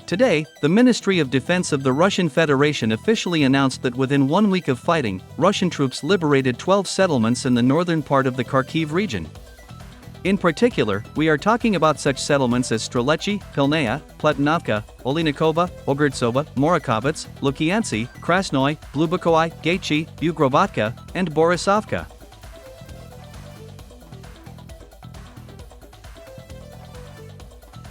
Today, the Ministry of Defense of the Russian Federation officially announced that within 1 week of fighting, Russian troops liberated 12 settlements in the northern part of the Kharkiv region. In particular, we are talking about such settlements as Streletsy, Pilnaya, Platinovka, Olinikova, Ogrodtsova, Morakovets, Lukiantsy, Krasnoy, Glubokoi, Gaitchi, Ugrovatka, and Borisovka.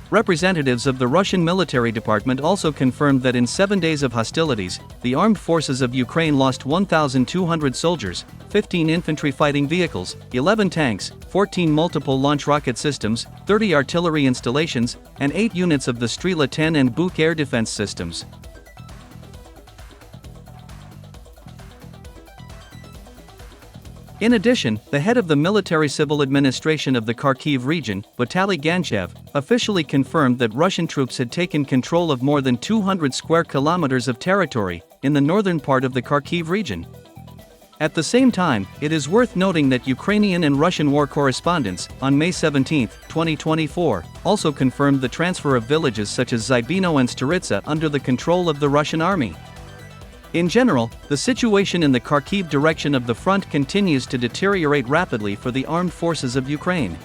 Representatives of the Russian military department also confirmed that in 7 days of hostilities, the armed forces of Ukraine lost 1,200 soldiers, 15 infantry fighting vehicles, 11 tanks, 14 multiple launch rocket systems, 30 artillery installations, and 8 units of the Strela 10 and Buk air defense systems. In addition, the head of the military-civil administration of the Kharkiv region, Vitaly Ganchev, officially confirmed that Russian troops had taken control of more than 200 square kilometers of territory in the northern part of the Kharkiv region. At the same time, it is worth noting that Ukrainian and Russian war correspondents, on May 17, 2024, also confirmed the transfer of villages such as Zybino and Staritsa under the control of the Russian army. In general, the situation in the Kharkiv direction of the front continues to deteriorate rapidly for the armed forces of Ukraine.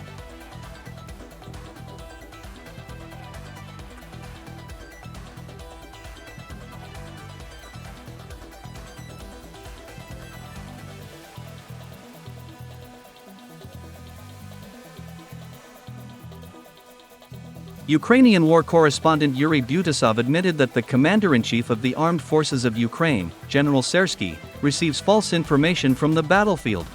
Ukrainian war correspondent Yuri Butasov admitted that the commander-in-chief of the armed forces of Ukraine, General Sersky, receives false information from the battlefield.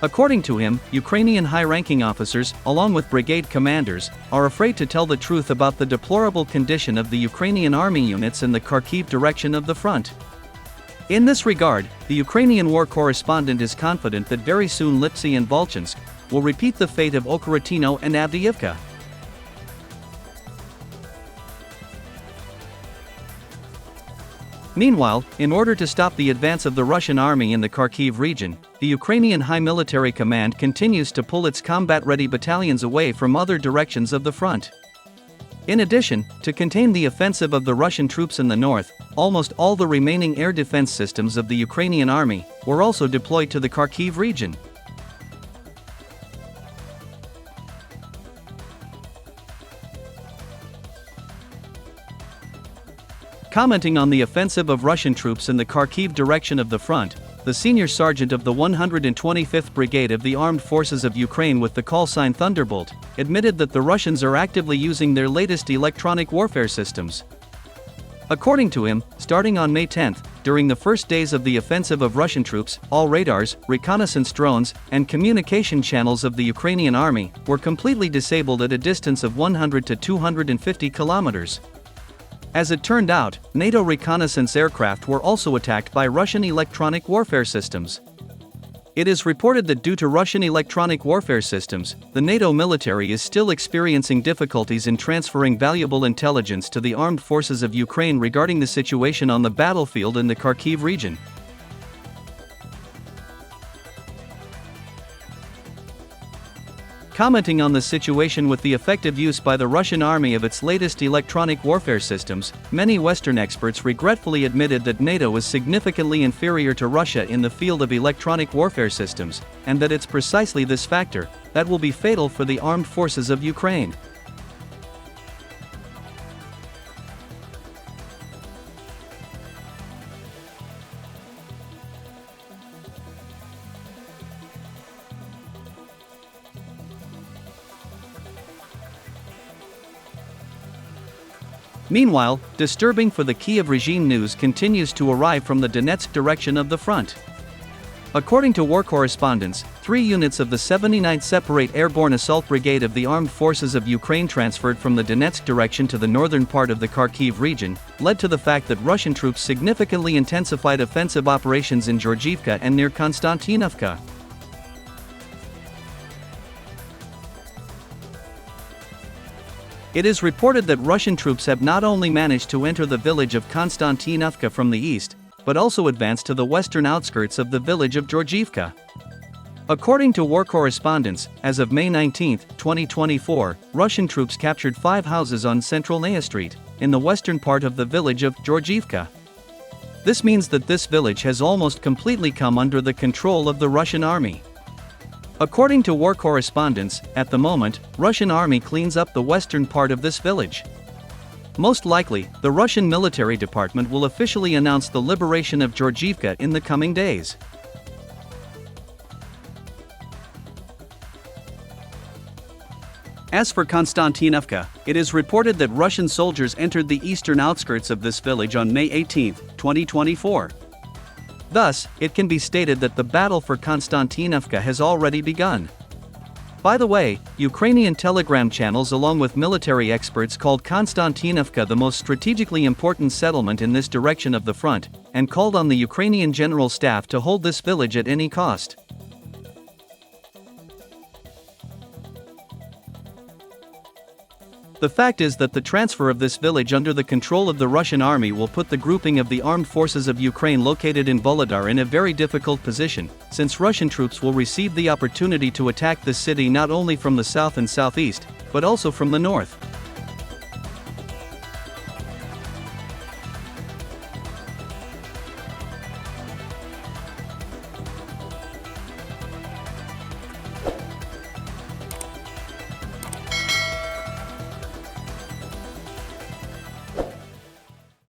According to him, Ukrainian high-ranking officers, along with brigade commanders, are afraid to tell the truth about the deplorable condition of the Ukrainian army units in the Kharkiv direction of the front. In this regard, the Ukrainian war correspondent is confident that very soon Lipsy and Volchansk will repeat the fate of Okhotino and Avdiivka. Meanwhile, in order to stop the advance of the Russian army in the Kharkiv region, the Ukrainian High Military Command continues to pull its combat-ready battalions away from other directions of the front. In addition, to contain the offensive of the Russian troops in the north, almost all the remaining air defense systems of the Ukrainian army were also deployed to the Kharkiv region. Commenting on the offensive of Russian troops in the Kharkiv direction of the front, the senior sergeant of the 125th Brigade of the Armed Forces of Ukraine with the call sign Thunderbolt, admitted that the Russians are actively using their latest electronic warfare systems. According to him, starting on May 10, during the first days of the offensive of Russian troops, all radars, reconnaissance drones, and communication channels of the Ukrainian army were completely disabled at a distance of 100 to 250 kilometers. As it turned out, NATO reconnaissance aircraft were also attacked by Russian electronic warfare systems. It is reported that due to Russian electronic warfare systems, the NATO military is still experiencing difficulties in transferring valuable intelligence to the armed forces of Ukraine regarding the situation on the battlefield in the Kharkiv region. Commenting on the situation with the effective use by the Russian army of its latest electronic warfare systems, many Western experts regretfully admitted that NATO is significantly inferior to Russia in the field of electronic warfare systems, and that it's precisely this factor that will be fatal for the armed forces of Ukraine. Meanwhile, disturbing for the Kiev regime news continues to arrive from the Donetsk direction of the front. According to war correspondents, 3 units of the 79th Separate Airborne Assault Brigade of the Armed Forces of Ukraine transferred from the Donetsk direction to the northern part of the Kharkiv region, led to the fact that Russian troops significantly intensified offensive operations in Georgiivka and near Konstantinovka. It is reported that Russian troops have not only managed to enter the village of Konstantinovka from the east, but also advanced to the western outskirts of the village of Georgiivka. According to war correspondents, as of May 19, 2024, Russian troops captured 5 houses on Central Naya Street, in the western part of the village of Georgiivka. This means that this village has almost completely come under the control of the Russian army. According to war correspondents, at the moment, Russian army cleans up the western part of this village. Most likely, the Russian military department will officially announce the liberation of Georgiivka in the coming days. As for Konstantinovka, it is reported that Russian soldiers entered the eastern outskirts of this village on May 18, 2024. Thus, it can be stated that the battle for Konstantinovka has already begun. By the way, Ukrainian telegram channels along with military experts called Konstantinovka the most strategically important settlement in this direction of the front, and called on the Ukrainian General Staff to hold this village at any cost. The fact is that the transfer of this village under the control of the Russian army will put the grouping of the armed forces of Ukraine located in Volodar in a very difficult position, since Russian troops will receive the opportunity to attack this city not only from the south and southeast, but also from the north.